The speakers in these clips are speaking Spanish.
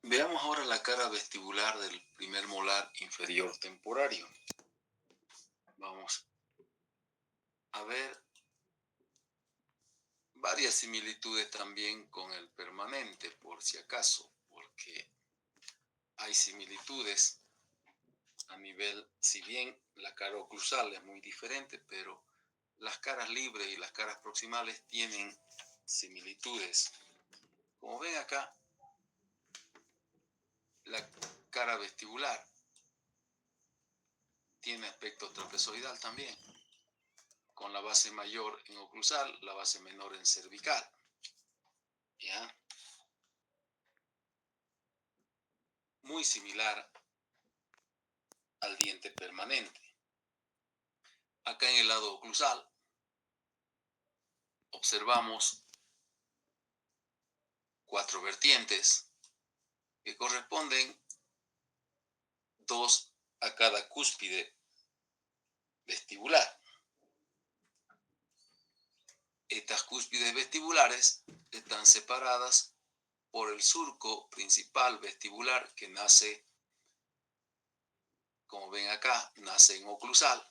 Veamos ahora la cara vestibular del primer molar inferior temporario. Vamos a ver varias similitudes también con el permanente, por si acaso, porque hay similitudes a nivel, si bien la cara oclusal es muy diferente, pero las caras libres y las caras proximales tienen similitudes. Como ven acá, la cara vestibular tiene aspecto trapezoidal también, con la base mayor en oclusal, la base menor en cervical. ¿Ya? Muy similar al diente permanente. Acá en el lado oclusal observamos 4 vertientes que corresponden 2 a cada cúspide vestibular. Estas cúspides vestibulares están separadas por el surco principal vestibular que nace, como ven acá, nace en oclusal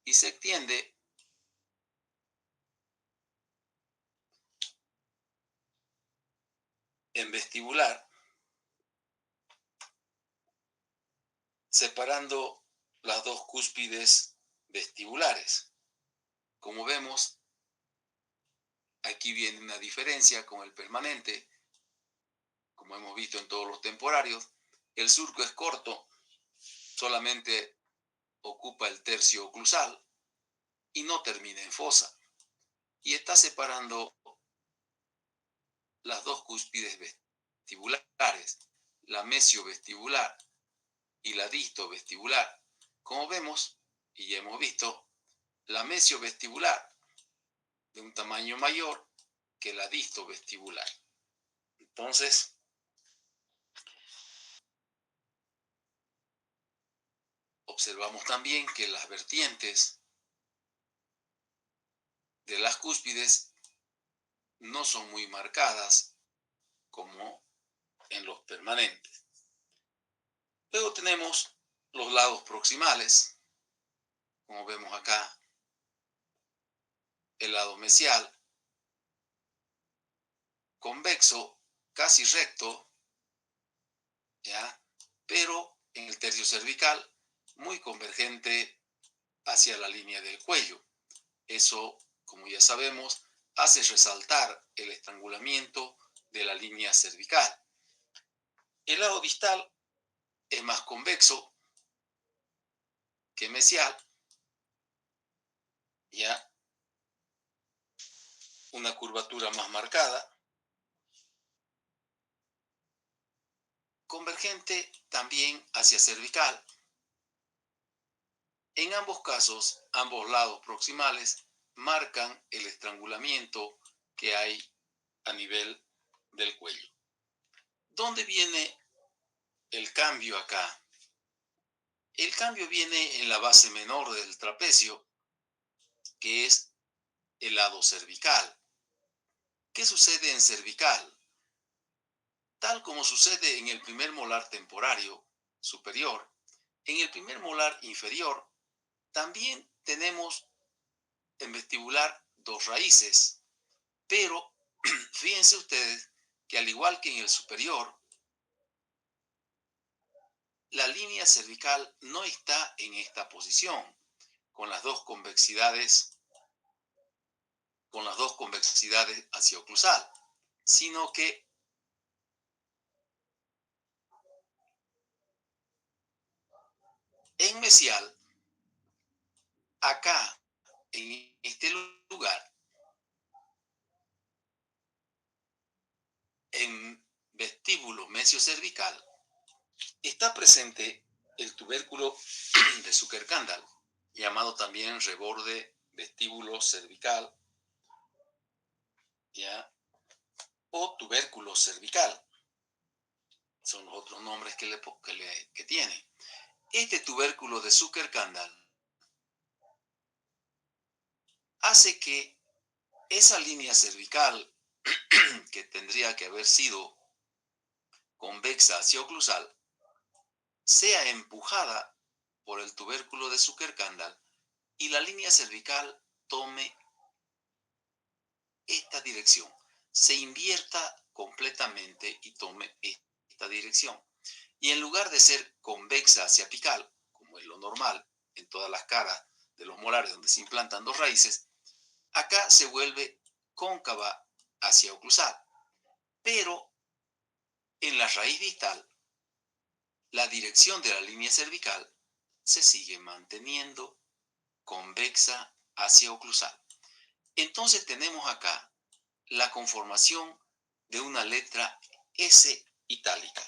y se extiende en vestibular, separando las dos cúspides vestibulares. Como vemos, aquí viene una diferencia con el permanente. Como hemos visto en todos los temporarios, el surco es corto, solamente ocupa el tercio oclusal y no termina en fosa. Y está separando las dos cúspides vestibulares, la mesiovestibular y la distovestibular. Como vemos y ya hemos visto, la mesiovestibular de un tamaño mayor que la distovestibular. Entonces, observamos también que las vertientes de las cúspides no son muy marcadas como en los permanentes. Luego tenemos los lados proximales, como vemos acá, el lado mesial, convexo, casi recto, ¿ya? Pero en el tercio cervical, muy convergente hacia la línea del cuello. Eso, como ya sabemos, hace resaltar el estrangulamiento de la línea cervical. El lado distal es más convexo que mesial, ya una curvatura más marcada, convergente también hacia cervical. En ambos casos, ambos lados proximales marcan el estrangulamiento que hay a nivel del cuello. ¿Dónde viene el cambio acá? El cambio viene en la base menor del trapecio, que es el lado cervical. ¿Qué sucede en cervical? Tal como sucede en el primer molar temporario superior, en el primer molar inferior también tenemos en vestibular dos raíces, pero fíjense ustedes que al igual que en el superior, la línea cervical no está en esta posición, con las dos convexidades, hacia oclusal, sino que en mesial, acá, en este lugar, en vestíbulo mesiocervical, está presente el tubérculo de Zucker-Kandel, llamado también reborde vestíbulo cervical, ¿ya? O tubérculo cervical. Son los otros nombres que tiene. Este tubérculo de Zucker-Kandel hace que esa línea cervical que tendría que haber sido convexa hacia oclusal, sea empujada por el tubérculo de Zuckerkandl y la línea cervical tome esta dirección, se invierta completamente y tome esta dirección. Y en lugar de ser convexa hacia apical, como es lo normal en todas las caras de los molares donde se implantan dos raíces, acá se vuelve cóncava hacia oclusal. Pero en la raíz distal, la dirección de la línea cervical se sigue manteniendo convexa hacia oclusal. Entonces tenemos acá la conformación de una letra S itálica,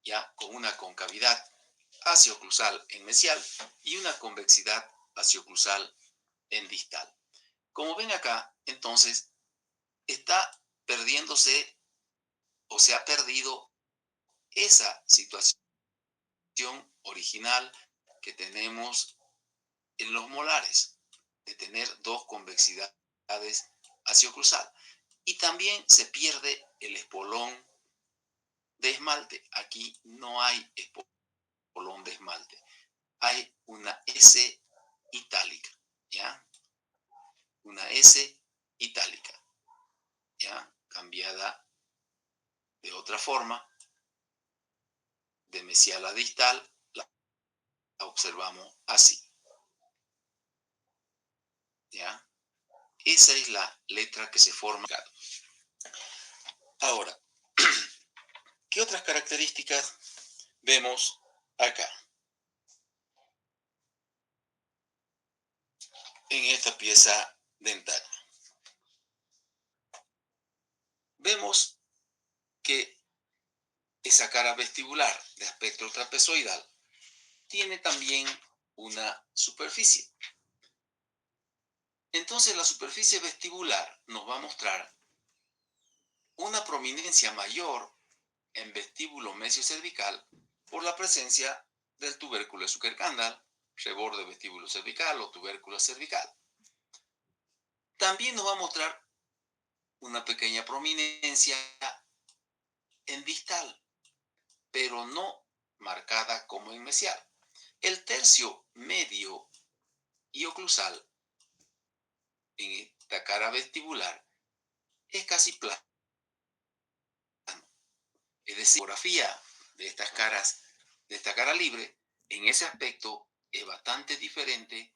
ya con una concavidad hacia oclusal en mesial y una convexidad hacia oclusal en distal. Como ven acá, entonces está perdiéndose o se ha perdido esa situación original que tenemos en los molares, de tener dos convexidades hacia oclusal. Y también se pierde el espolón de esmalte. Aquí no hay espolón de esmalte. Hay una S itálica, ¿ya? Una S itálica, ¿ya? Cambiada de otra forma, de mesial a distal, la observamos así, ¿ya? Esa es la letra que se forma. Ahora, ¿qué otras características vemos acá en esta pieza dental? Vemos que esa cara vestibular de aspecto trapezoidal tiene también una superficie. Entonces la superficie vestibular nos va a mostrar una prominencia mayor en vestíbulo mesiocervical por la presencia del tubérculo de Zuckerkandl, reborde vestíbulo cervical o tubérculo cervical. También nos va a mostrar una pequeña prominencia en distal, pero no marcada como en mesial. El tercio medio y oclusal en esta cara vestibular es casi plano. Es decir, la fotografía de estas caras, de esta cara libre, en ese aspecto es bastante diferente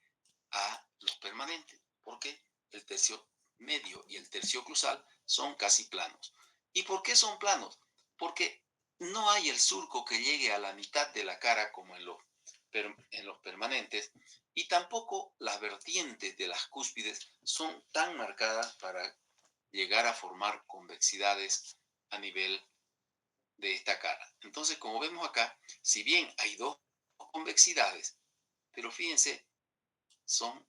a los permanentes, porque el tercio medio y el tercio oclusal son casi planos. ¿Y por qué son planos? Porque no hay el surco que llegue a la mitad de la cara como en los permanentes, y tampoco las vertientes de las cúspides son tan marcadas para llegar a formar convexidades a nivel de esta cara. Entonces, como vemos acá, si bien hay dos convexidades, pero fíjense, son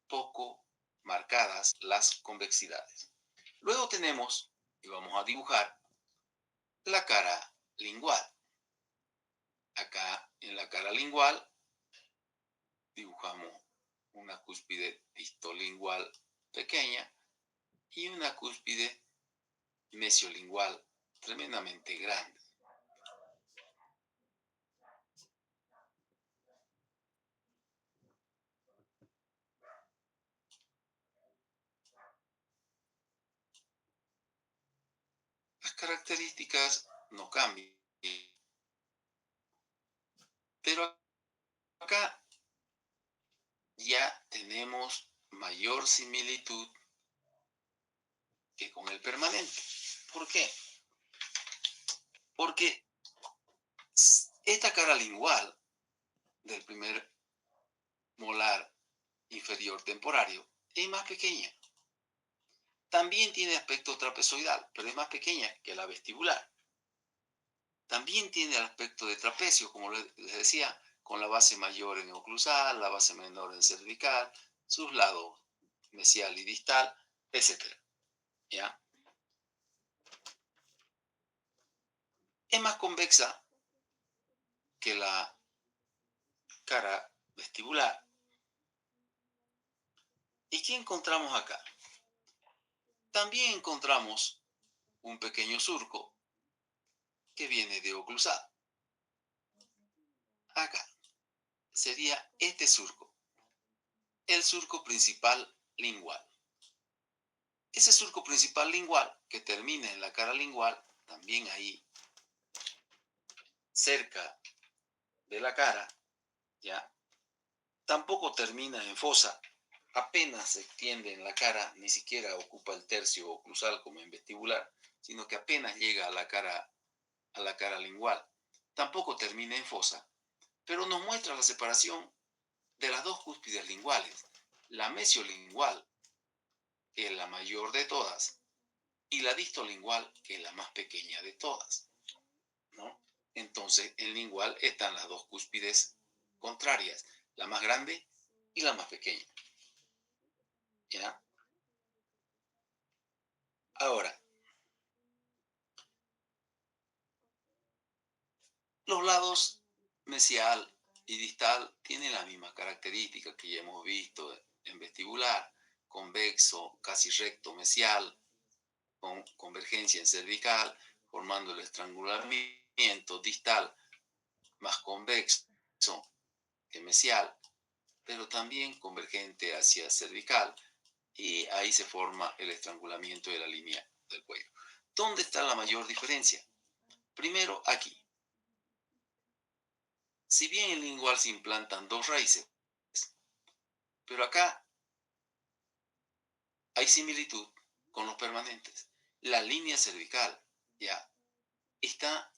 poco marcadas las convexidades. Luego tenemos, y vamos a dibujar, la cara lingual. Acá en la cara lingual dibujamos una cúspide distolingual pequeña y una cúspide mesiolingual tremendamente grande. Las características no cambian, pero acá ya tenemos mayor similitud que con el permanente. ¿Por qué? Porque esta cara lingual del primer molar inferior temporario es más pequeña. También tiene aspecto trapezoidal, pero es más pequeña que la vestibular. También tiene el aspecto de trapecio, como les decía, con la base mayor en oclusal, la base menor en cervical, sus lados mesial y distal, etc. ¿Ya? Es más convexa que la cara vestibular. ¿Y qué encontramos acá? También encontramos un pequeño surco que viene de oclusal. Acá sería este surco, el surco principal lingual. Ese surco principal lingual que termina en la cara lingual, también ahí cerca de la cara, ya, tampoco termina en fosa, apenas se extiende en la cara, ni siquiera ocupa el tercio oclusal como en vestibular, sino que apenas llega a la cara lingual. Tampoco termina en fosa, pero nos muestra la separación de las dos cúspides linguales, la mesiolingual, que es la mayor de todas, y la distolingual, que es la más pequeña de todas, ¿no? Entonces, en lingual están las dos cúspides contrarias, la más grande y la más pequeña, ¿ya? Ahora, los lados mesial y distal tienen la misma característica que ya hemos visto en vestibular, convexo, casi recto mesial, con convergencia en cervical, formando el estrangulamiento distal más convexo que mesial, pero también convergente hacia cervical, y ahí se forma el estrangulamiento de la línea del cuello. ¿Dónde está la mayor diferencia? Primero, aquí. Si bien en lingual se implantan dos raíces, pero acá hay similitud con los permanentes. La línea cervical ya está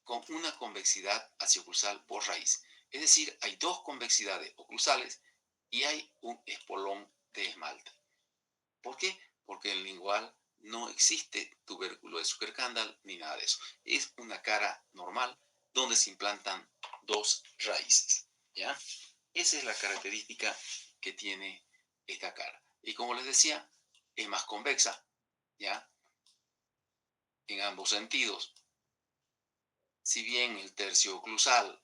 con una convexidad hacia-oclusal por raíz. Es decir, hay dos convexidades oclusales y hay un espolón de esmalte. ¿Por qué? Porque en lingual no existe tubérculo de Zuckerkandl ni nada de eso. Es una cara normal donde se implantan dos raíces, ¿ya? Esa es la característica que tiene esta cara. Y como les decía, es más convexa, ¿ya? En ambos sentidos. Si bien el tercio oclusal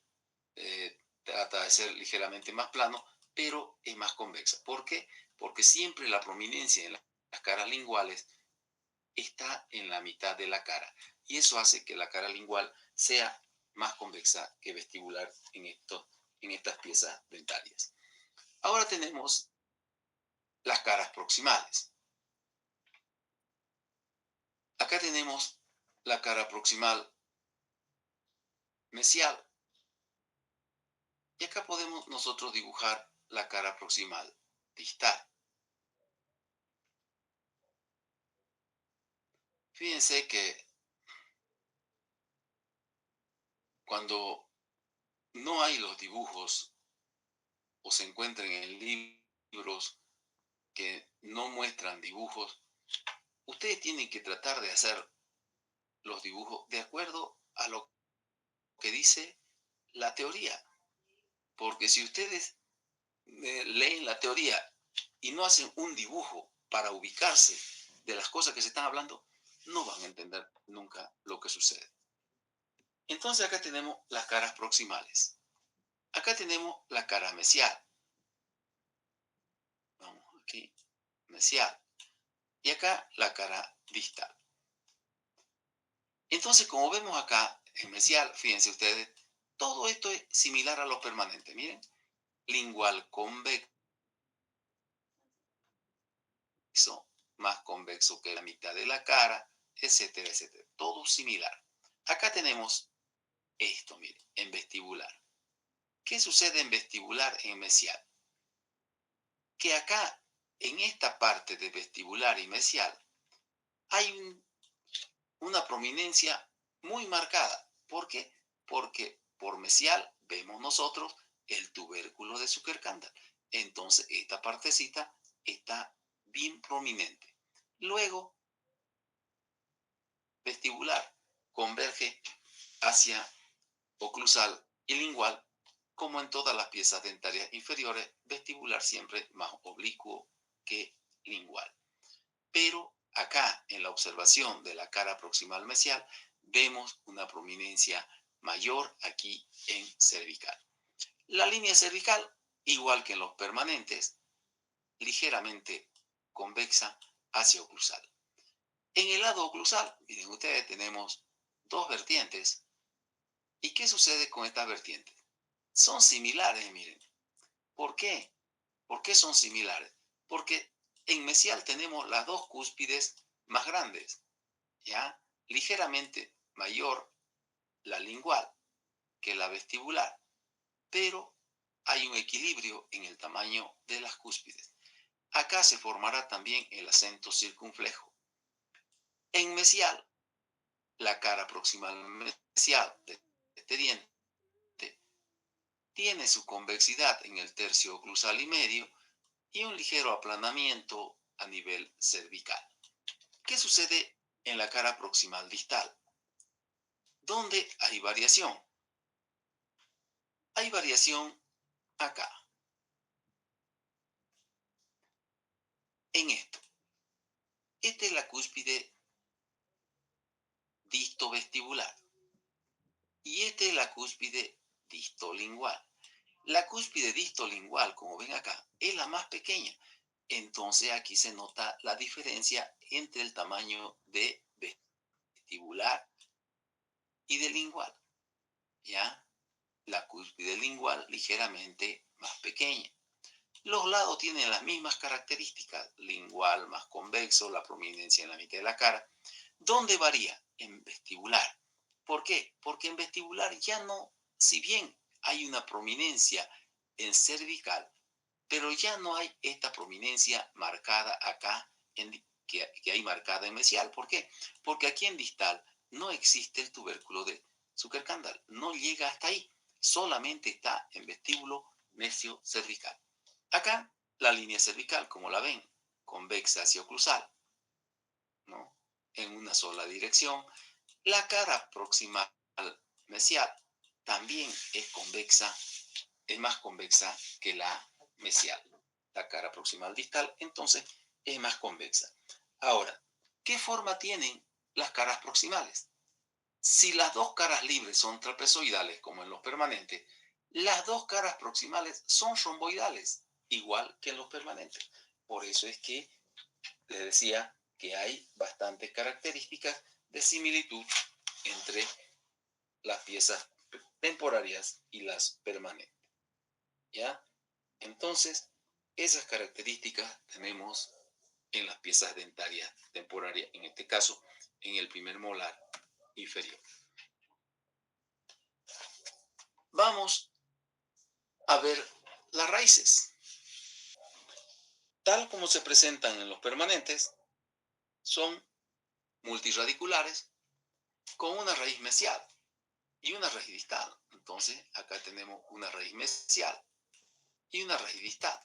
trata de ser ligeramente más plano, pero es más convexa. ¿Por qué? Porque siempre la prominencia en las caras linguales está en la mitad de la cara. Y eso hace que la cara lingual sea más convexa que vestibular en estas piezas dentarias. Ahora tenemos las caras proximales. Acá tenemos la cara proximal mesial. Y acá podemos nosotros dibujar la cara proximal distal. Fíjense que cuando no hay los dibujos o se encuentran en libros que no muestran dibujos, ustedes tienen que tratar de hacer los dibujos de acuerdo a lo que dice la teoría. Porque si ustedes leen la teoría y no hacen un dibujo para ubicarse de las cosas que se están hablando, no van a entender nunca lo que sucede. Entonces acá tenemos las caras proximales. Acá tenemos la cara mesial. Vamos aquí, mesial. Y acá la cara distal. Entonces, como vemos acá en mesial, fíjense ustedes, todo esto es similar a los permanentes. Miren, lingual convexo, más convexo que la mitad de la cara, etcétera, etcétera. Todo similar. Acá tenemos esto, miren, en vestibular. ¿Qué sucede en vestibular en mesial? Que acá, en esta parte de vestibular y mesial, hay una prominencia muy marcada. ¿Por qué? Porque por mesial vemos nosotros el tubérculo de Zuckerkandl. Entonces, esta partecita está bien prominente. Luego, vestibular converge hacia oclusal y lingual, como en todas las piezas dentarias inferiores, vestibular siempre más oblicuo que lingual. Pero acá, en la observación de la cara proximal mesial, vemos una prominencia mayor aquí en cervical. La línea cervical, igual que en los permanentes, ligeramente convexa hacia oclusal. En el lado oclusal, miren ustedes, tenemos dos vertientes. ¿Y qué sucede con estas vertientes? Son similares, miren. ¿Por qué? ¿Por qué son similares? Porque en mesial tenemos las dos cúspides más grandes, ¿ya? Ligeramente mayor la lingual que la vestibular, pero hay un equilibrio en el tamaño de las cúspides. Acá se formará también el acento circunflejo. En mesial, la cara proximal mesial de este diente tiene su convexidad en el tercio oclusal y medio y un ligero aplanamiento a nivel cervical. ¿Qué sucede en la cara proximal distal? ¿Dónde hay variación? Hay variación acá, en esto. Esta es la cúspide distovestibular y esta es la cúspide distolingual. La cúspide distolingual, como ven acá, es la más pequeña. Entonces aquí se nota la diferencia entre el tamaño de vestibular y de lingual. ¿Ya? La cúspide lingual ligeramente más pequeña. Los lados tienen las mismas características, lingual más convexo, la prominencia en la mitad de la cara. ¿Dónde varía? En vestibular. ¿Por qué? Porque en vestibular ya no, si bien hay una prominencia en cervical, pero ya no hay esta prominencia marcada acá, que hay marcada en mesial. ¿Por qué? Porque aquí en distal no existe el tubérculo de Zuckerkandl, no llega hasta ahí, solamente está en vestíbulo mesio cervical. Acá la línea cervical, como la ven, convexa hacia oclusal, ¿no? En una sola dirección. La cara proximal mesial también es convexa, es más convexa que la mesial. La cara proximal distal, entonces, es más convexa. Ahora, ¿qué forma tienen las caras proximales? Si las dos caras libres son trapezoidales, como en los permanentes, las dos caras proximales son romboidales, igual que en los permanentes. Por eso es que les decía que hay bastantes características de similitud entre las piezas temporarias y las permanentes. ¿Ya? Entonces, esas características tenemos en las piezas dentarias temporarias, en este caso, en el primer molar inferior. Vamos a ver las raíces. Tal como se presentan en los permanentes, son multirradiculares con una raíz mesial y una raíz distal. Entonces, acá tenemos una raíz mesial y una raíz distal,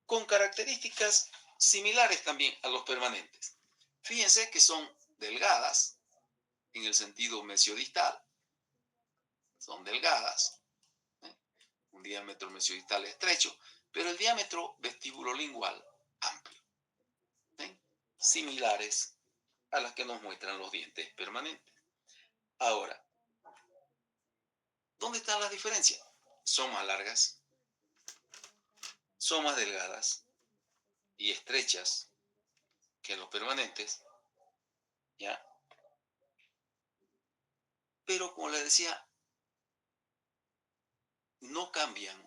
con características similares también a los permanentes. Fíjense que son delgadas en el sentido mesiodistal, son delgadas, ¿eh? Un diámetro mesiodistal estrecho, pero el diámetro vestibulolingual amplio, ¿eh? Similares a las que nos muestran los dientes permanentes. Ahora, ¿dónde están las diferencias? Son más largas, son más delgadas y estrechas que los permanentes, ¿ya? Pero como les decía, no cambian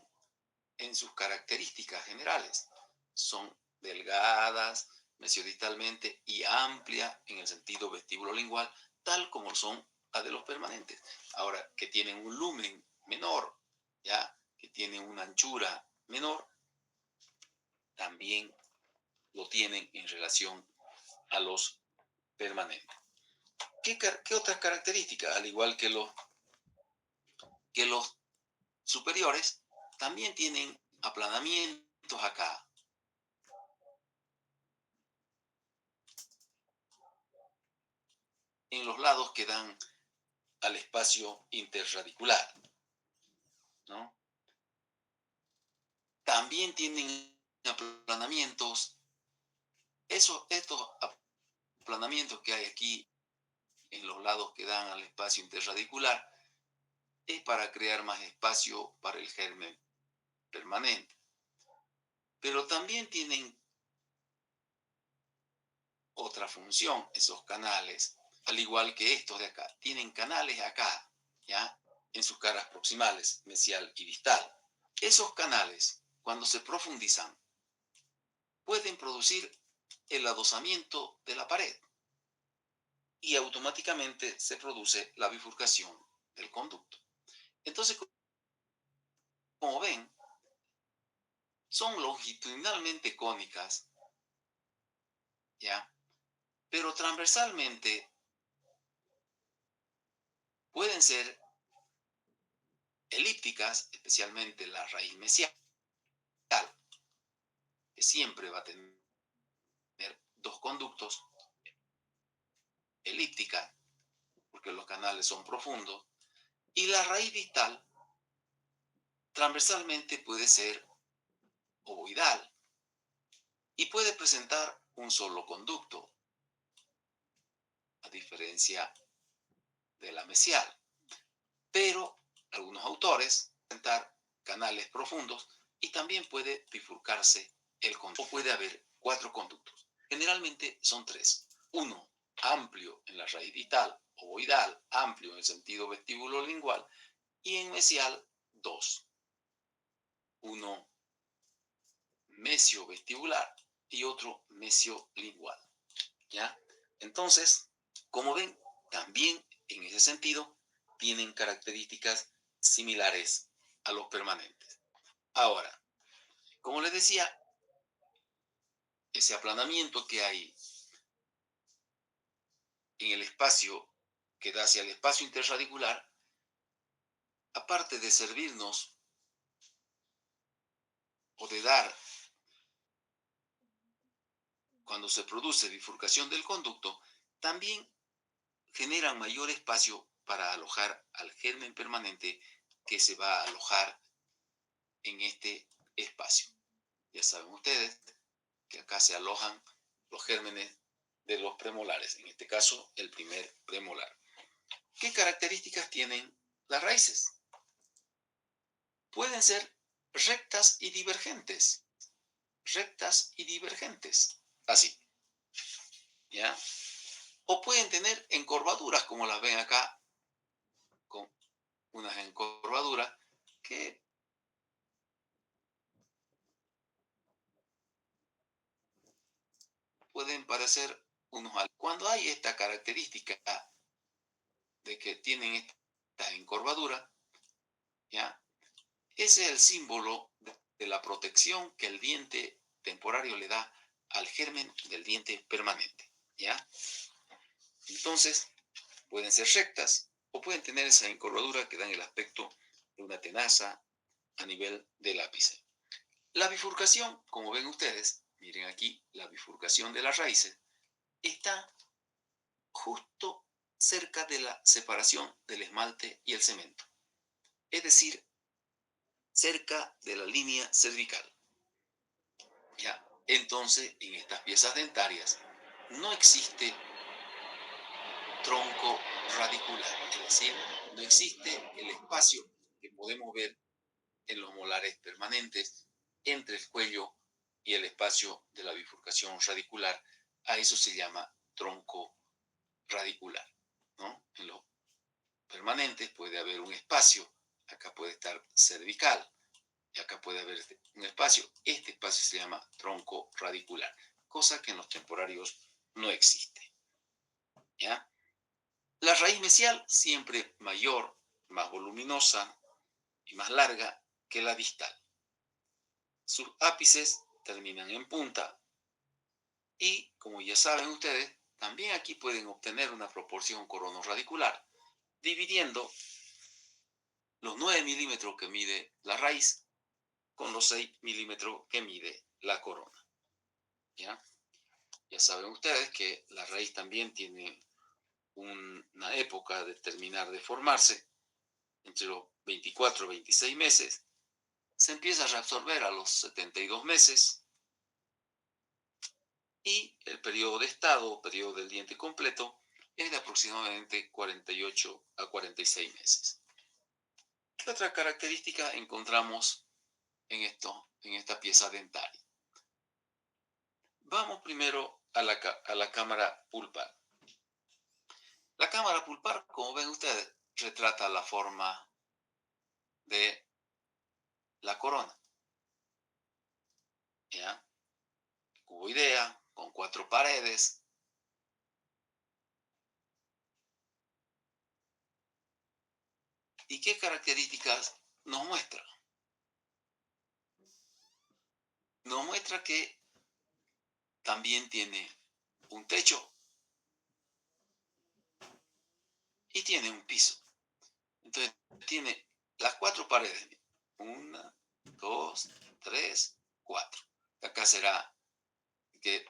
en sus características generales. Son delgadas mesiodistalmente y amplia en el sentido vestíbulo-lingual, tal como son las de los permanentes. Ahora, que tienen un lumen menor, ya que tienen una anchura menor, también lo tienen en relación a los permanentes. ¿Qué otras características? Al igual que los superiores, también tienen aplanamientos acá, en los lados que dan al espacio interradicular, ¿no? También tienen aplanamientos. Estos aplanamientos que hay aquí en los lados que dan al espacio interradicular es para crear más espacio para el germen permanente. Pero también tienen otra función. Esos canales, al igual que estos de acá, tienen canales acá, ¿ya? En sus caras proximales, mesial y distal. Esos canales, cuando se profundizan, pueden producir el adosamiento de la pared y automáticamente se produce la bifurcación del conducto. Entonces, como ven, son longitudinalmente cónicas, ¿ya? Pero transversalmente pueden ser elípticas, especialmente la raíz mesial, que siempre va a tener dos conductos, elíptica, porque los canales son profundos, y la raíz distal transversalmente puede ser ovoidal y puede presentar un solo conducto, a diferencia de la mesial. Pero algunos autores presentar canales profundos y también puede bifurcarse el conducto. O puede haber 4 conductos. Generalmente son 3. Uno amplio en la raíz distal, ovoidal, amplio en el sentido vestíbulo-lingual, y en mesial 2. Uno mesio-vestibular y otro mesio-lingual. ¿Ya? Entonces, como ven, también en ese sentido tienen características similares a los permanentes. Ahora, como les decía, ese aplanamiento que hay en el espacio que da hacia el espacio interradicular, aparte de servirnos o de dar cuando se produce bifurcación del conducto, también generan mayor espacio para alojar al germen permanente que se va a alojar en este espacio. Ya saben ustedes que acá se alojan los gérmenes de los premolares, en este caso el primer premolar. ¿Qué características tienen las raíces? Pueden ser rectas y divergentes, así, ¿ya? O pueden tener encorvaduras, como las ven acá, con unas encorvaduras que pueden parecer unos... Cuando hay esta característica de que tienen esta encorvadura, ¿ya? Ese es el símbolo de la protección que el diente temporario le da al germen del diente permanente, ¿ya? Entonces, pueden ser rectas o pueden tener esa encorvadura que dan el aspecto de una tenaza a nivel del ápice. La bifurcación, como ven ustedes, miren aquí, la bifurcación de las raíces está justo cerca de la separación del esmalte y el cemento, es decir, cerca de la línea cervical. ¿Ya? Entonces, en estas piezas dentarias no existe tronco radicular, es decir, no existe el espacio que podemos ver en los molares permanentes entre el cuello y el espacio de la bifurcación radicular. A eso se llama tronco radicular, ¿no? En los permanentes puede haber un espacio, acá puede estar cervical, y acá puede haber un espacio. Este espacio se llama tronco radicular, cosa que en los temporarios no existe, ¿ya? La raíz mesial siempre mayor, más voluminosa y más larga que la distal. Sus ápices terminan en punta y, como ya saben ustedes, también aquí pueden obtener una proporción corono-radicular, dividiendo los 9 milímetros que mide la raíz con los 6 milímetros que mide la corona. ¿Ya? Ya saben ustedes que la raíz también tiene una época de terminar de formarse, entre los 24 y 26 meses, se empieza a reabsorber a los 72 meses y el periodo de estado o periodo del diente completo es de aproximadamente 48 a 46 meses. ¿Qué otra característica encontramos en esta pieza dentaria? Vamos primero a la cámara pulpar. La cámara pulpar, como ven ustedes, retrata la forma de la corona, ¿ya? Cuboidea, con 4 paredes. ¿Y qué características nos muestra? Nos muestra que también tiene un techo y tiene un piso. Entonces, tiene las 4 paredes. 1, 2, 3, 4. Acá que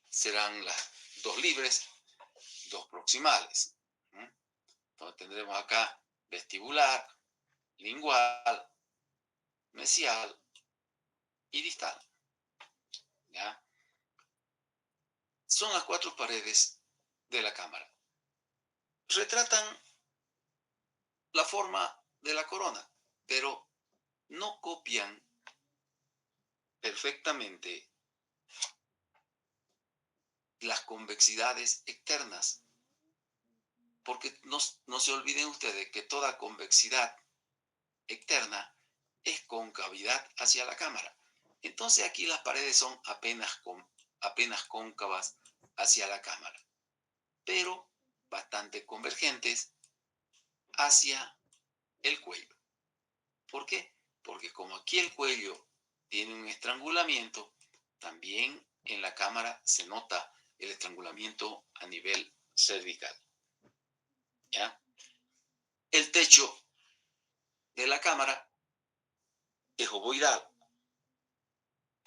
serán las 2 libres, 2 proximales. Entonces tendremos acá vestibular, lingual, mesial y distal. ¿Ya? Son las 4 paredes de la cámara. Retratan la forma de la corona, pero no copian perfectamente las convexidades externas, porque no se olviden ustedes que toda convexidad externa es concavidad hacia la cámara. Entonces aquí las paredes son apenas cóncavas hacia la cámara, pero bastante convergentes hacia el cuello. ¿Por qué? Porque como aquí el cuello tiene un estrangulamiento, también en la cámara se nota el estrangulamiento a nivel cervical. ¿Ya? El techo de la cámara es ovoidal,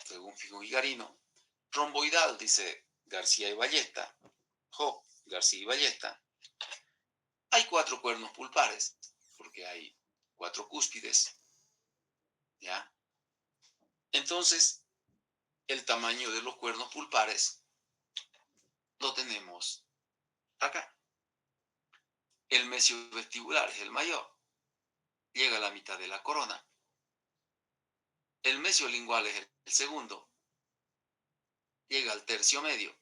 según Figo-Vigarino. Romboidal, dice García y Ballesta, García y Ballesta. Hay 4 cuernos pulpares, porque hay 4 cúspides. ¿Ya? Entonces, el tamaño de los cuernos pulpares lo tenemos acá. El mesio vestibular es el mayor, llega a la mitad de la corona. El mesio lingual es el segundo, llega al tercio medio.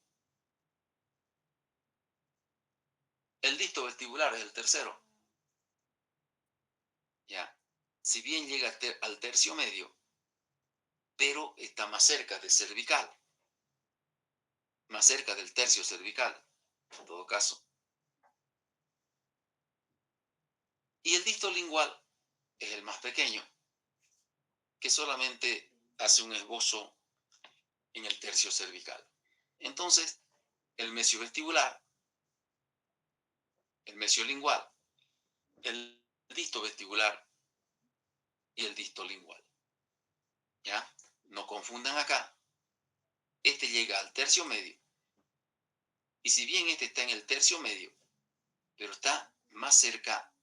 El disto vestibular es el tercero. Ya, si bien llega al tercio medio, pero está más cerca del cervical, más cerca del tercio cervical, en todo caso. Y el disto lingual es el más pequeño, que solamente hace un esbozo en el tercio cervical. Entonces, el mesio vestibular, el mesio lingual, el disto vestibular y el disto lingual. ¿Ya? No confundan acá. Este llega al tercio medio. Y si bien este está en el tercio medio, pero está más cerca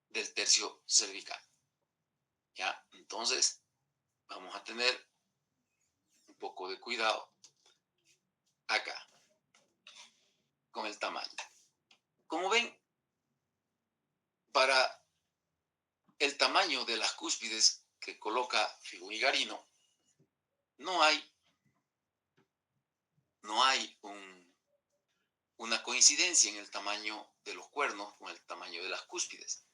del tercio cervical. ¿Ya? Entonces, vamos a tener un poco de cuidado acá con el tamaño. Como ven, para el tamaño de las cúspides que coloca Figo-Vigarino, no hay una coincidencia en el tamaño de los cuernos con el tamaño de las cúspides.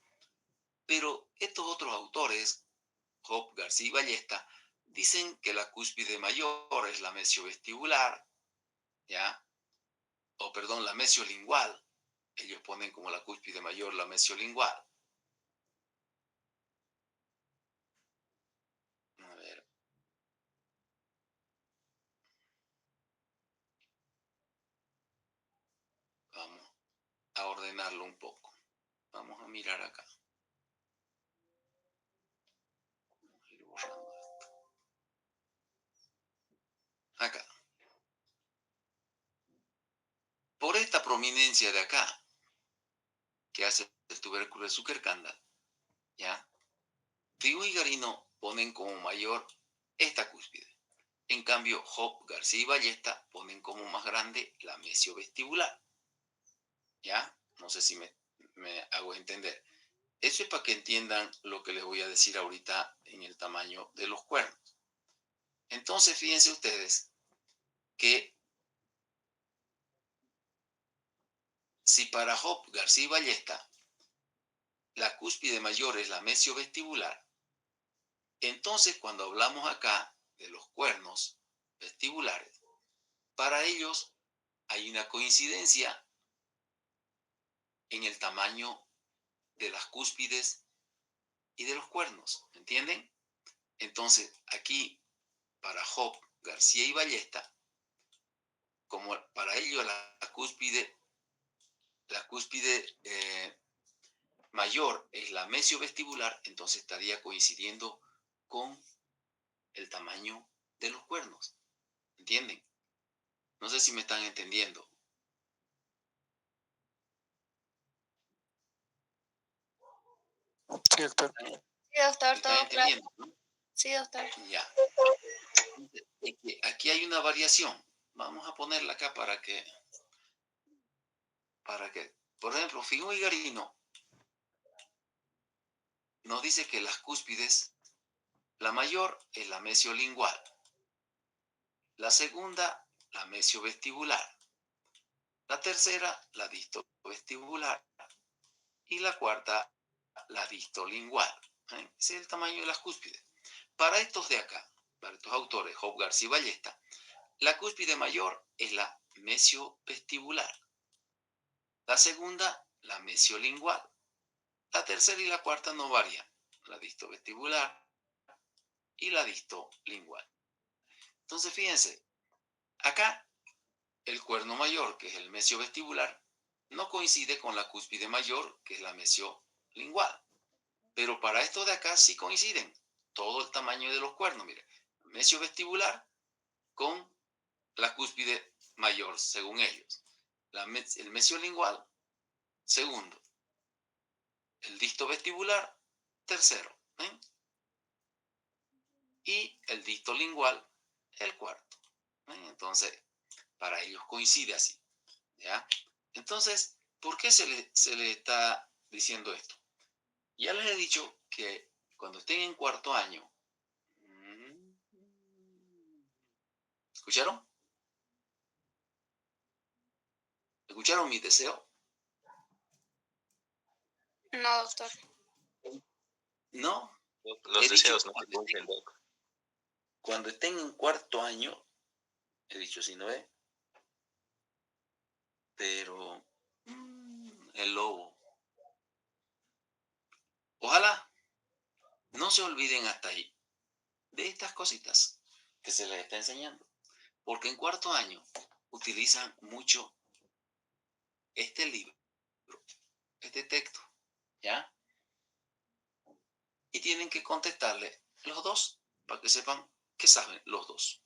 Pero estos otros autores, Job, García y Ballesta, dicen que la cúspide mayor es la mesiovestibular, ¿ya? O perdón, la mesiolingual. Ellos ponen como la cúspide mayor la mesiolingual. A ver. Vamos a ordenarlo un poco. Vamos a mirar acá. Vamos a ir borrando esto. Acá. Por esta prominencia de acá, que hace el tubérculo de Zuckerkandl, ¿ya? Figo-Vigarino ponen como mayor esta cúspide. En cambio, Job, García y Ballesta ponen como más grande la mesiovestibular. ¿Ya? No sé si me hago entender. Eso es para que entiendan lo que les voy a decir ahorita en el tamaño de los cuernos. Entonces, fíjense ustedes que si para Job, García y Ballesta la cúspide mayor es la mesiovestibular, entonces cuando hablamos acá de los cuernos vestibulares, para ellos hay una coincidencia en el tamaño de las cúspides y de los cuernos, ¿entienden? Entonces aquí para Job, García y Ballesta, como para ellos la cúspide mayor es la mesiovestibular, entonces estaría coincidiendo con el tamaño de los cuernos. ¿Entienden? No sé si me están entendiendo. Sí, doctor. Sí, doctor, ¿Me todo están claro. entendiendo? ¿No? Sí, doctor. Ya. Aquí hay una variación. Vamos a ponerla acá para que, por ejemplo, Figo y Garino nos dice que las cúspides, la mayor es la mesiolingual, la segunda, la mesiovestibular, la tercera, la distovestibular y la cuarta, la distolingual. Ese es el tamaño de las cúspides. Para estos de acá, para estos autores, Job, García y Ballesta, la cúspide mayor es la mesiovestibular, la segunda, la mesiolingual, la tercera y la cuarta no varían, la distovestibular y la distolingual. Entonces, fíjense, acá el cuerno mayor, que es el mesiovestibular, no coincide con la cúspide mayor, que es la mesiolingual. Pero para esto de acá sí coinciden. Todo el tamaño de los cuernos, mire, mesiovestibular con la cúspide mayor, según ellos. El mesiolingual, segundo. El distovestibular, tercero. Y el distolingual, el cuarto. Entonces, para ellos coincide así. ¿Ya? Entonces, ¿por qué se le está diciendo esto? Ya les he dicho que cuando estén en cuarto año, ¿escucharon? ¿Escucharon mi deseo? No, doctor. No. Los deseos no se cumplen, doc. Cuando estén en cuarto año, he dicho si no es, pero el lobo. Ojalá no se olviden hasta ahí de estas cositas que se les está enseñando, porque en cuarto año utilizan mucho este libro, este texto, ¿ya? Y tienen que contestarle los dos para que sepan que saben los dos,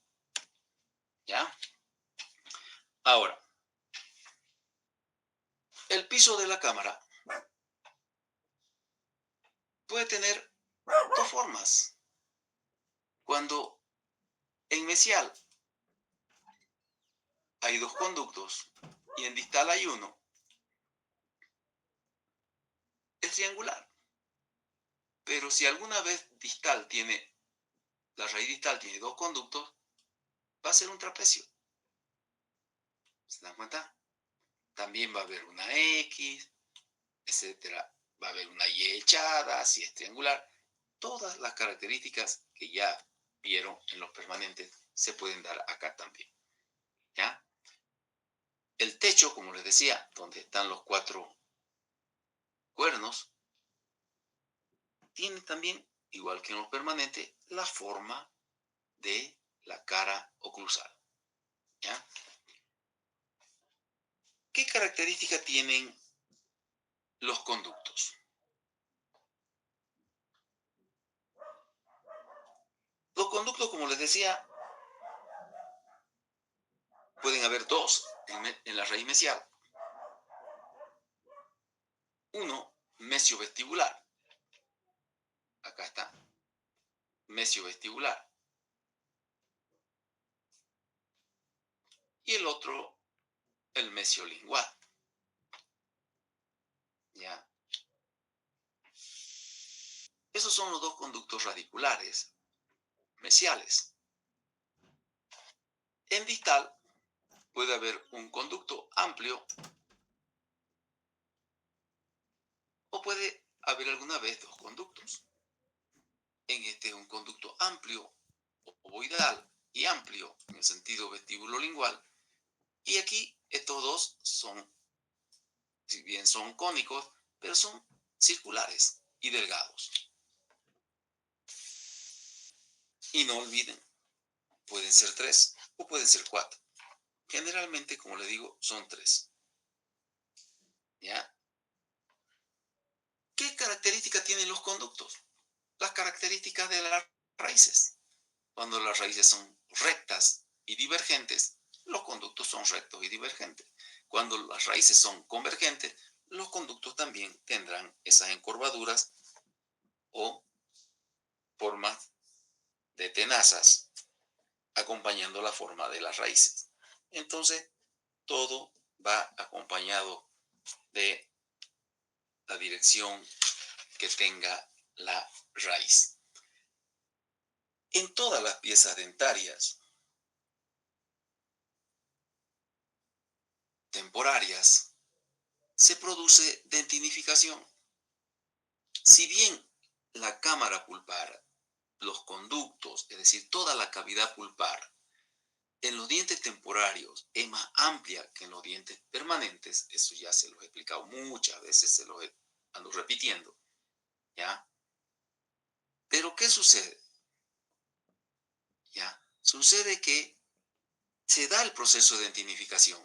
¿ya? Ahora, el piso de la cámara puede tener dos formas. Cuando en mesial hay dos conductos y en distal hay uno, es triangular. Pero si alguna vez la raíz distal tiene dos conductos, va a ser un trapecio. ¿Se dan cuenta? También va a haber una X, etcétera. Va a haber una Y echada, si es triangular. Todas las características que ya vieron en los permanentes se pueden dar acá también. ¿Ya? El techo, como les decía, donde están los cuatro cuernos, tiene también, igual que en los permanentes, la forma de la cara oclusal. ¿Ya? ¿Qué características tienen los conductos? Los conductos, como les decía, pueden haber dos en la raíz mesial. Uno, mesiovestibular. Acá está. Mesiovestibular. Y el otro, el mesiolingual. ¿Ya? Esos son los dos conductos radiculares mesiales. En distal puede haber un conducto amplio o puede haber alguna vez dos conductos. En este un conducto amplio, ovoidal y amplio en el sentido vestíbulo-lingual. Y aquí estos dos son, si bien son cónicos, pero son circulares y delgados. Y no olviden, pueden ser 3 o pueden ser 4. Generalmente, como le digo, son 3. ¿Ya? ¿Qué características tienen los conductos? Las características de las raíces. Cuando las raíces son rectas y divergentes, los conductos son rectos y divergentes. Cuando las raíces son convergentes, los conductos también tendrán esas encorvaduras o formas de tenazas acompañando la forma de las raíces. Entonces, todo va acompañado de la dirección que tenga la raíz. En todas las piezas dentarias temporarias se produce dentinificación. Si bien la cámara pulpar, los conductos, es decir, toda la cavidad pulpar, en los dientes temporarios es más amplia que en los dientes permanentes, eso ya se los he explicado muchas veces, se los ando repitiendo, ¿ya? Pero ¿qué sucede? ¿Ya? Sucede que se da el proceso de dentinificación,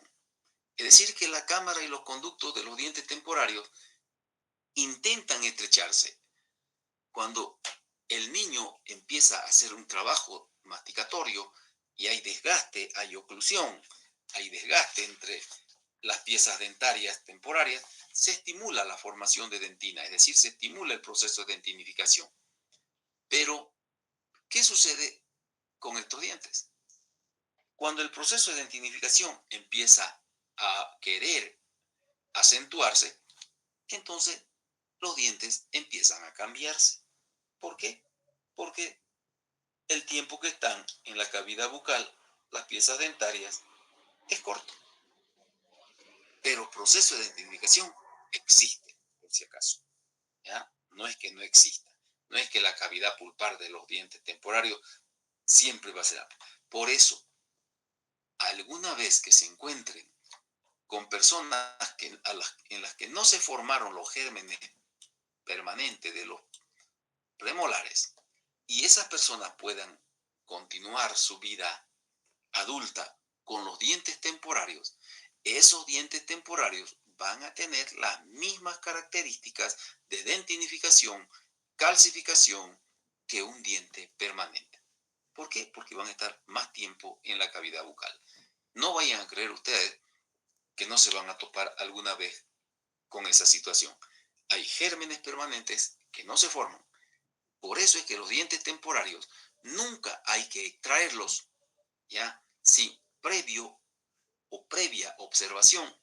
es decir, que la cámara y los conductos de los dientes temporarios intentan estrecharse. Cuando el niño empieza a hacer un trabajo masticatorio y hay desgaste, hay oclusión, hay desgaste entre las piezas dentarias temporarias, se estimula la formación de dentina, es decir, se estimula el proceso de dentinificación. Pero, ¿qué sucede con estos dientes? Cuando el proceso de dentinificación empieza a querer acentuarse, entonces los dientes empiezan a cambiarse. ¿Por qué? Porque el tiempo que están en la cavidad bucal, las piezas dentarias, es corto. Pero proceso de dentinificación existe, por si acaso. ¿Ya? No es que no exista. No es que la cavidad pulpar de los dientes temporarios siempre va a ser amplia. Por eso, alguna vez que se encuentren con personas en las que no se formaron los gérmenes permanentes de los premolares y esas personas puedan continuar su vida adulta con los dientes temporarios, esos dientes temporarios van a tener las mismas características de dentinificación, calcificación que un diente permanente. ¿Por qué? Porque van a estar más tiempo en la cavidad bucal. No vayan a creer ustedes que no se van a topar alguna vez con esa situación. Hay gérmenes permanentes que no se forman. Por eso es que los dientes temporarios nunca hay que extraerlos, ¿ya? Sin previo o previa observación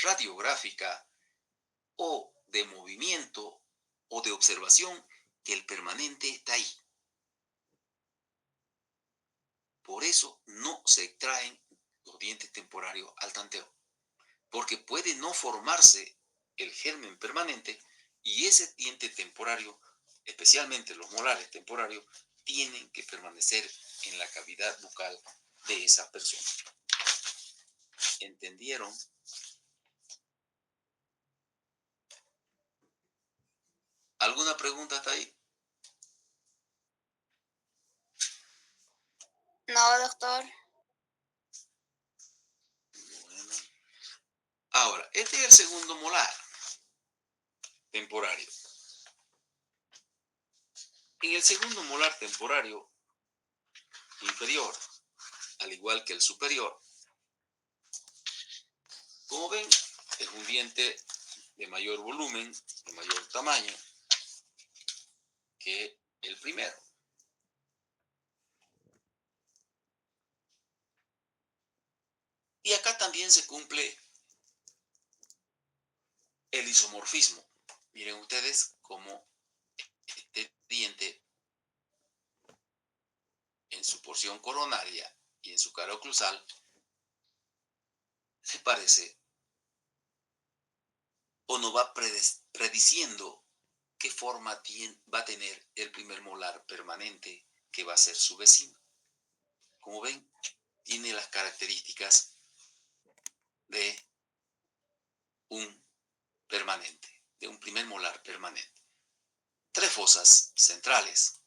radiográfica o de movimiento o de observación que el permanente está ahí. Por eso no se extraen los dientes temporarios al tanteo, porque puede no formarse el germen permanente y ese diente temporario, especialmente los molares temporarios, tienen que permanecer en la cavidad bucal de esa persona. ¿Entendieron? ¿Alguna pregunta hasta ahí? No, doctor. Bueno. Ahora, este es el segundo molar temporario. En el segundo molar temporario inferior, al igual que el superior, como ven, es un diente de mayor volumen, de mayor tamaño que el primero. Y acá también se cumple el isomorfismo. Miren ustedes cómo este diente en su porción coronaria y en su cara oclusal se parece o nos va prediciendo qué forma va a tener el primer molar permanente que va a ser su vecino. Como ven, tiene las características de un permanente, de un primer molar permanente. 3 fosas centrales,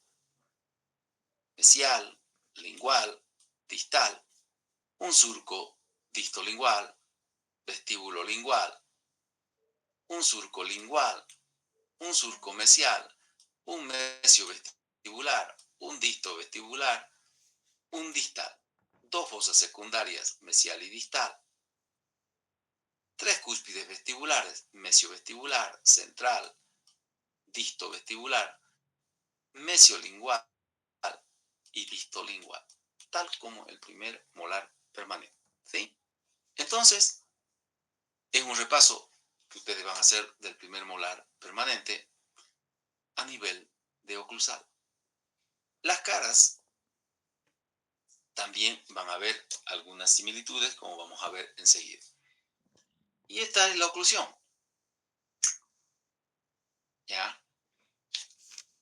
mesial, lingual, distal, un surco distolingual, vestíbulo lingual, un surco lingual, un surco mesial, un mesio vestibular, un disto vestibular, un distal, 2 fosas secundarias, mesial y distal, 3 cúspides vestibulares, mesio vestibular, central, disto vestibular, mesiolingual y distolingual, tal como el primer molar permanente. ¿Sí? Entonces, es un repaso que ustedes van a hacer del primer molar permanente a nivel de oclusal. Las caras también van a ver algunas similitudes, como vamos a ver enseguida. Y esta es la oclusión. ¿Ya?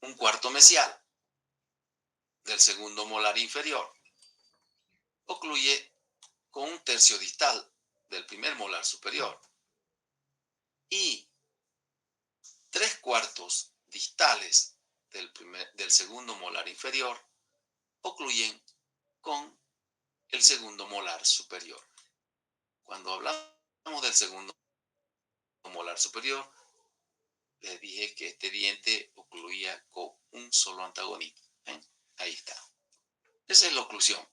Un cuarto mesial del segundo molar inferior ocluye con un tercio distal del primer molar superior y 3/4 distales del segundo molar inferior ocluyen con el segundo molar superior. Cuando hablamos del segundo molar superior, les dije que este diente ocluía con un solo antagonista. ¿Ven? Ahí está. Esa es la oclusión.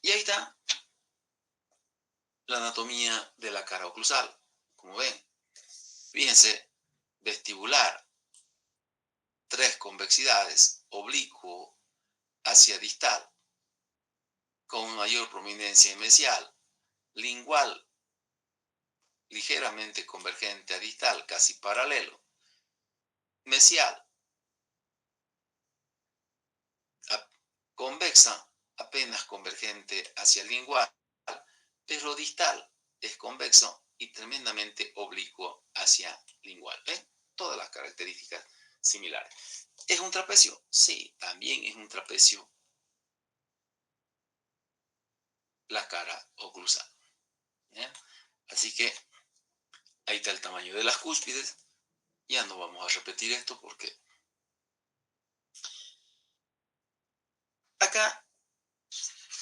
Y ahí está la anatomía de la cara oclusal. Como ven, fíjense, vestibular, 3 convexidades, oblicuo hacia distal, con mayor prominencia mesial, lingual, ligeramente convergente a distal, casi paralelo, mesial, convexa, apenas convergente hacia lingual, pero distal es convexo y tremendamente oblicuo hacia lingual. ¿Ven? Todas las características similares. ¿Es un trapecio? Sí, también es un trapecio la cara oclusal. ¿Ya? Así que ahí está el tamaño de las cúspides. Ya no vamos a repetir esto porque acá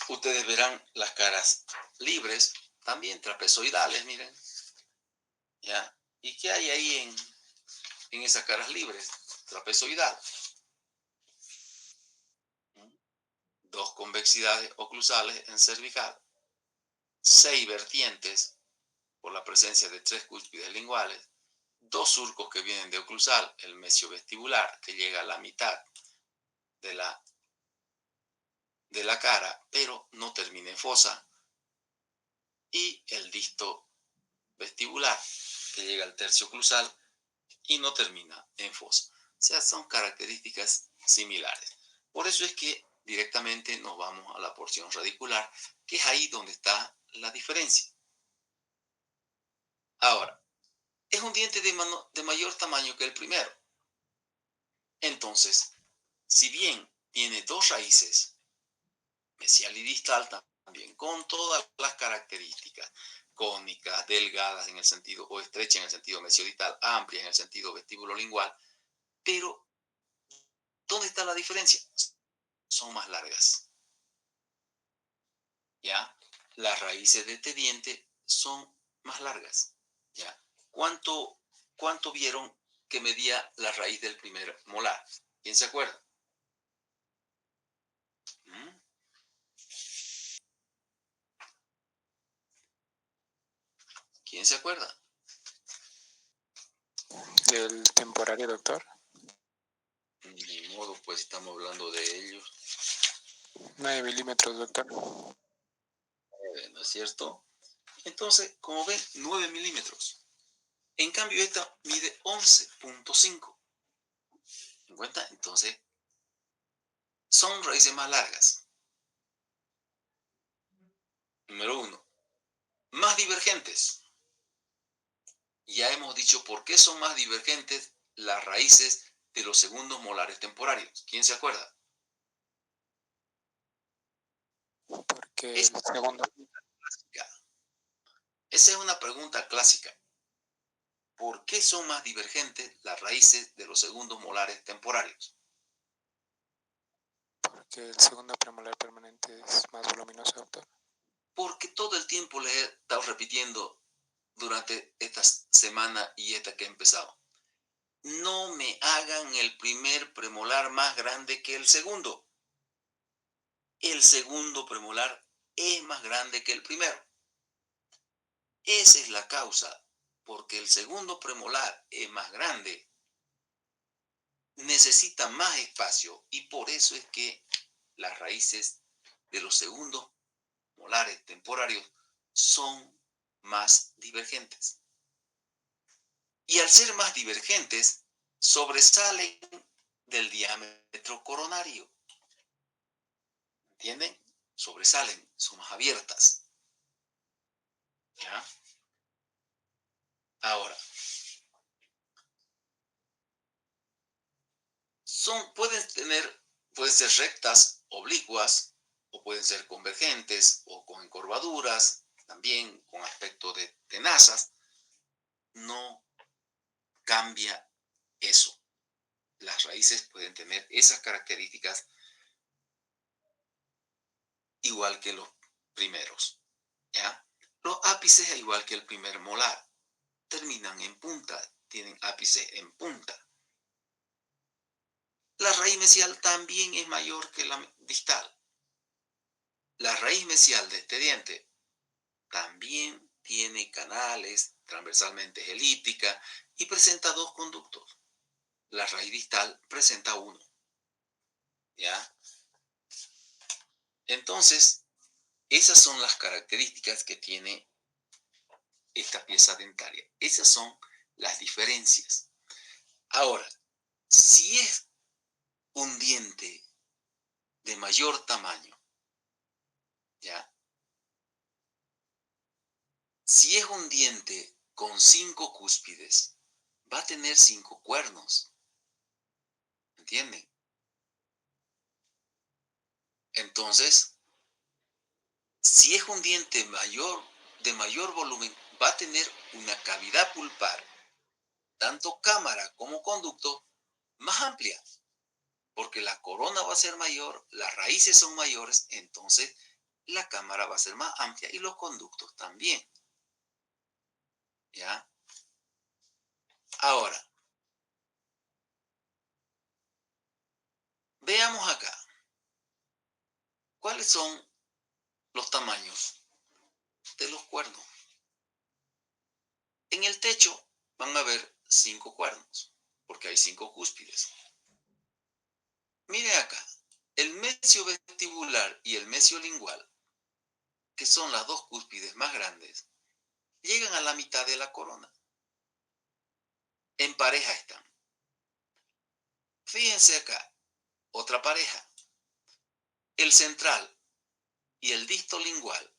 ustedes verán las caras libres, también trapezoidales, miren. ¿Ya? ¿Y qué hay ahí en esas caras libres? Trapezoidal. 2 convexidades oclusales en cervical. 6 vertientes por la presencia de 3 cúspides linguales. 2 surcos que vienen de oclusal, el mesio vestibular que llega a la mitad de la cara, pero no termina en fosa. Y el disto vestibular que llega al tercio oclusal y no termina en fosa. O sea, son características similares. Por eso es que directamente nos vamos a la porción radicular, que es ahí donde está la diferencia. Ahora, es un diente de mayor tamaño que el primero. Entonces, si bien tiene 2 raíces, mesial y distal también, con todas las características, cónicas, delgadas en el sentido, o estrechas en el sentido mesiodistal, amplias en el sentido vestíbulo lingual, pero ¿dónde está la diferencia? Son más largas. ¿Ya? Las raíces de este diente son más largas. ¿Ya? ¿Cuánto vieron que medía la raíz del primer molar? ¿Quién se acuerda? ¿Quién se acuerda? ¿Del temporario, doctor? Ni modo, pues estamos hablando de ellos. 9 milímetros, doctor. ¿No es cierto? Entonces, como ven, 9 milímetros. En cambio, esta mide 11.5. ¿En cuenta? Entonces, son raíces más largas. Número 1. Más divergentes. Ya hemos dicho por qué son más divergentes las raíces de los segundos molares temporarios. ¿Quién se acuerda? Porque el Esa es una segundo, pregunta clásica. Esa es una pregunta clásica. ¿Por qué son más divergentes las raíces de los segundos molares temporarios? porque el segundo premolar permanente es más voluminoso, doctor. Porque todo el tiempo les he estado repitiendo durante esta semana y esta que he empezado. No me hagan el primer premolar más grande que el segundo. El segundo premolar es más grande que el primero. Esa es la causa, porque el segundo premolar es más grande, necesita más espacio y por eso es que las raíces de los segundos molares temporarios son más divergentes. Y al ser más divergentes, sobresalen del diámetro coronario. ¿Entienden? Sobresalen, son más abiertas. ¿Ya? Ahora, pueden ser rectas, oblicuas, o pueden ser convergentes, o con encorvaduras, también con aspecto de tenazas. No cambia eso. Las raíces pueden tener esas características igual que los primeros. ¿Ya? Los ápices, igual que el primer molar, terminan en punta, tienen ápice en punta. La raíz mesial también es mayor que la distal. La raíz mesial de este diente también tiene canales, transversalmente es elíptica y presenta 2 conductos. La raíz distal presenta 1. ¿Ya? Entonces, esas son las características que tiene esta pieza dentaria. Esas son las diferencias. Ahora, si es un diente de mayor tamaño, ¿ya? Si es un diente con 5 cúspides, va a tener 5 cuernos. ¿Entienden? Entonces, si es un diente de mayor volumen, va a tener una cavidad pulpar, tanto cámara como conducto, más amplia, porque la corona va a ser mayor, las raíces son mayores, entonces la cámara va a ser más amplia y los conductos también. ¿Ya? Ahora, veamos acá. ¿Cuáles son los tamaños de los cuernos? En el techo van a haber 5 cuernos, porque hay 5 cúspides. Mire acá, el mesio vestibular y el mesio lingual, que son las 2 cúspides más grandes, llegan a la mitad de la corona. En pareja están. Fíjense acá, otra pareja. El central y el distolingual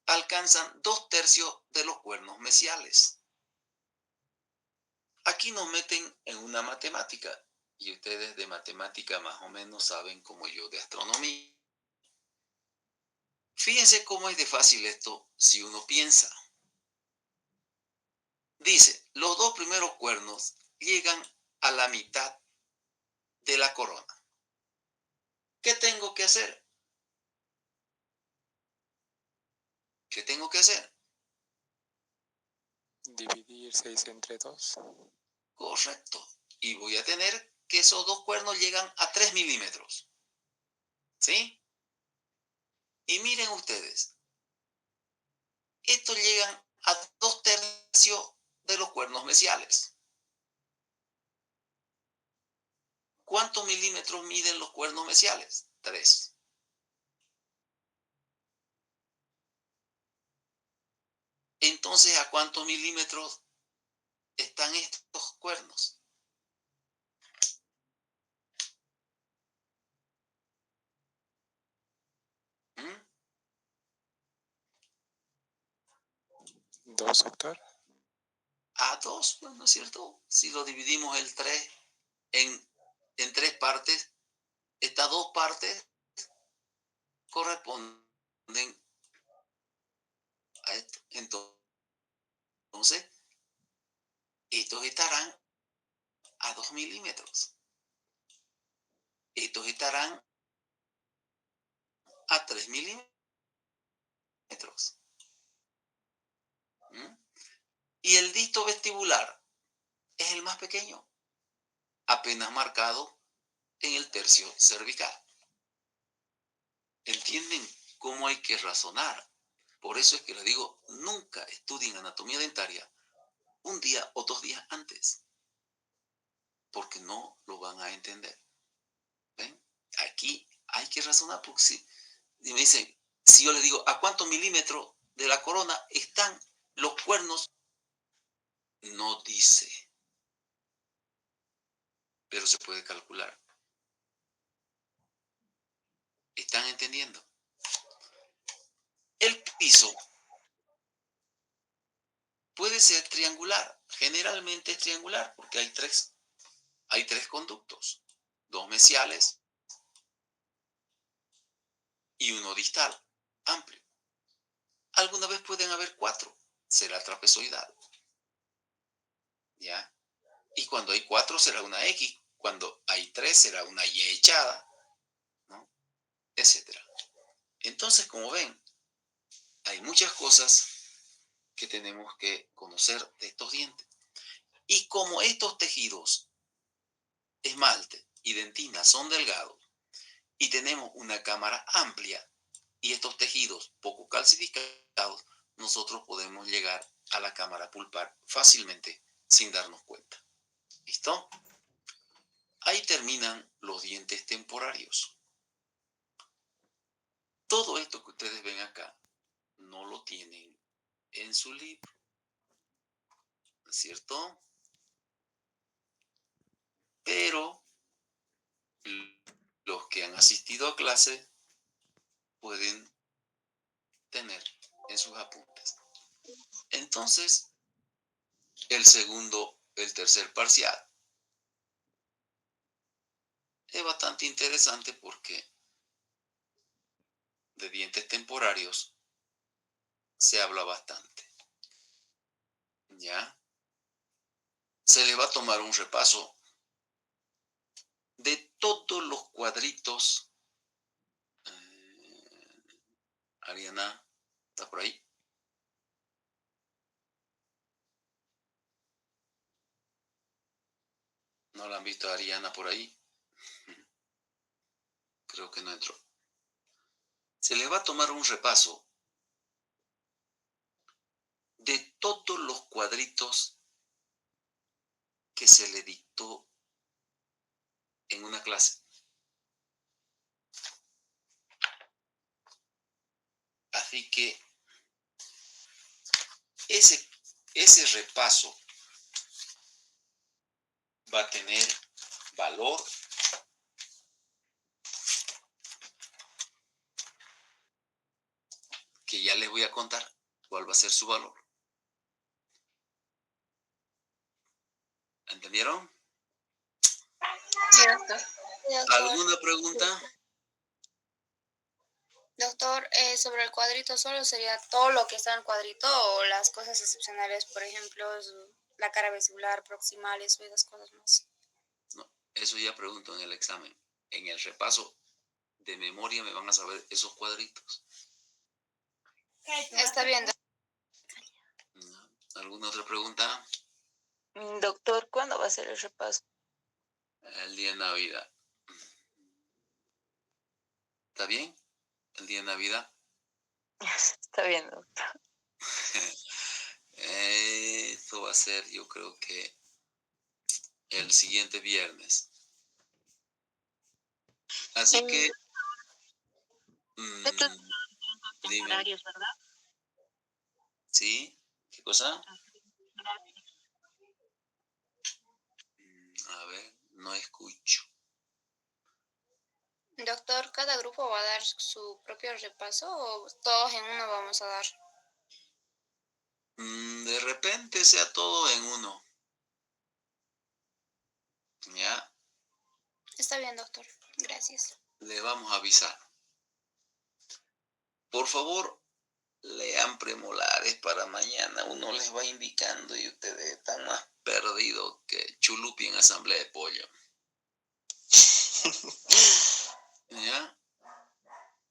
alcanzan 2/3 de los cuernos mesiales. Aquí nos meten en una matemática, y ustedes de matemática más o menos saben como yo de astronomía. Fíjense cómo es de fácil esto si uno piensa. Dice, los 2 primeros cuernos llegan a la mitad de la corona. ¿Qué tengo que hacer? ¿Qué tengo que hacer? Dividir 6 entre 2. Correcto. Y voy a tener que esos 2 cuernos llegan a 3 milímetros. ¿Sí? Y miren ustedes, estos llegan a 2/3 de los cuernos mesiales. ¿Cuántos milímetros miden los cuernos mesiales? 3. Entonces, ¿a cuántos milímetros están estos cuernos? ¿Mm? 2, doctor. A 2, pues, ¿no es cierto? Si lo dividimos el 3 en 3 partes, estas 2 partes corresponden a esto. Entonces, estos estarán a 2 milímetros. Estos estarán a 3 milímetros. ¿Mm? Y el disco vestibular es el más pequeño, apenas marcado en el tercio cervical. ¿Entienden cómo hay que razonar? Por eso es que les digo, nunca estudien anatomía dentaria un día o 2 días antes, porque no lo van a entender. ¿Ven? Aquí hay que razonar, porque si me dicen, si yo les digo, ¿a cuántos milímetros de la corona están los cuernos? No dice, pero se puede calcular. ¿Están entendiendo? El piso puede ser triangular, generalmente es triangular, porque hay tres conductos, 2 mesiales y uno distal, amplio. Alguna vez pueden haber 4, será trapezoidal. ¿Ya? Y cuando hay 4 será una X, cuando hay 3 será una Y echada, ¿no? Etcétera. Entonces, como ven, hay muchas cosas que tenemos que conocer de estos dientes. Y como estos tejidos, esmalte y dentina son delgados y tenemos una cámara amplia y estos tejidos poco calcificados, nosotros podemos llegar a la cámara pulpar fácilmente sin darnos cuenta. ¿Listo? Ahí terminan los dientes temporarios. Todo esto que ustedes ven acá no lo tienen en su libro, ¿no es cierto? Pero los que han asistido a clase pueden tener en sus apuntes. Entonces, el tercer parcial es bastante interesante porque de dientes temporarios se habla bastante. ¿Ya? Se le va a tomar un repaso de todos los cuadritos. Ariana, ¿está por ahí? ¿No la han visto a Ariana por ahí? Creo que no entró. Se le va a tomar un repaso de todos los cuadritos que se le dictó en una clase. Así que ese repaso va a tener valor que ya les voy a contar cuál va a ser su valor. ¿Entendieron? Sí, doctor. Sí, doctor. ¿Alguna pregunta? Doctor, sobre el cuadrito solo sería todo lo que está en el cuadrito o las cosas excepcionales, por ejemplo, la cara vestibular, proximales o esas cosas más. No, eso ya pregunto en el examen. En el repaso de memoria me van a saber esos cuadritos. Está bien, doctor. ¿Alguna otra pregunta? Doctor, ¿cuándo va a ser el repaso? El día de Navidad. ¿Está bien? El día de Navidad. Está bien, doctor. Esto va a ser, yo creo que el siguiente viernes. Así que... Estos dime. temporarios, ¿verdad? ¿Sí? ¿Qué cosa? A ver, no escucho. Doctor, ¿cada grupo va a dar su propio repaso o todos en uno vamos a dar? De repente sea todo en uno. Ya, Está bien, doctor. Gracias. le vamos a avisar. Por favor, lean premolares para mañana. Uno les va indicando y ustedes están más perdidos que chulupi en asamblea de pollo. ¿Ya?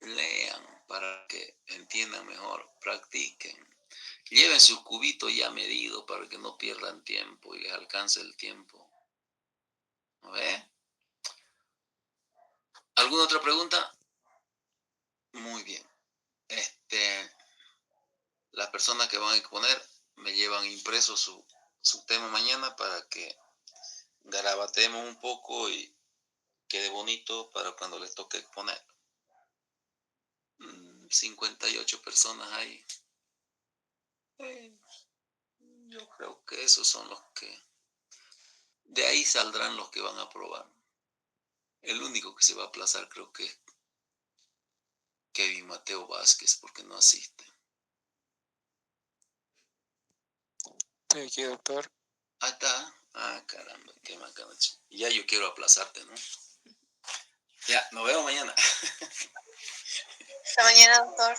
Lean para que entiendan mejor, practiquen. Lleven sus cubitos ya medidos para que no pierdan tiempo y les alcance el tiempo. ¿No ve? ¿Alguna otra pregunta? Muy bien. Las personas que van a exponer me llevan impreso su tema mañana para que garabatemos un poco y quede bonito para cuando les toque exponer. 58 personas ahí. Yo creo que esos son los que... De ahí saldrán los que van a aprobar. El único que se va a aplazar creo que es Kevin Mateo Vázquez porque no asiste. Estoy aquí, doctor. Ah, está. Ah, caramba, qué macana. Ya yo quiero aplazarte, ¿no? Ya, nos vemos mañana. Hasta mañana, doctor.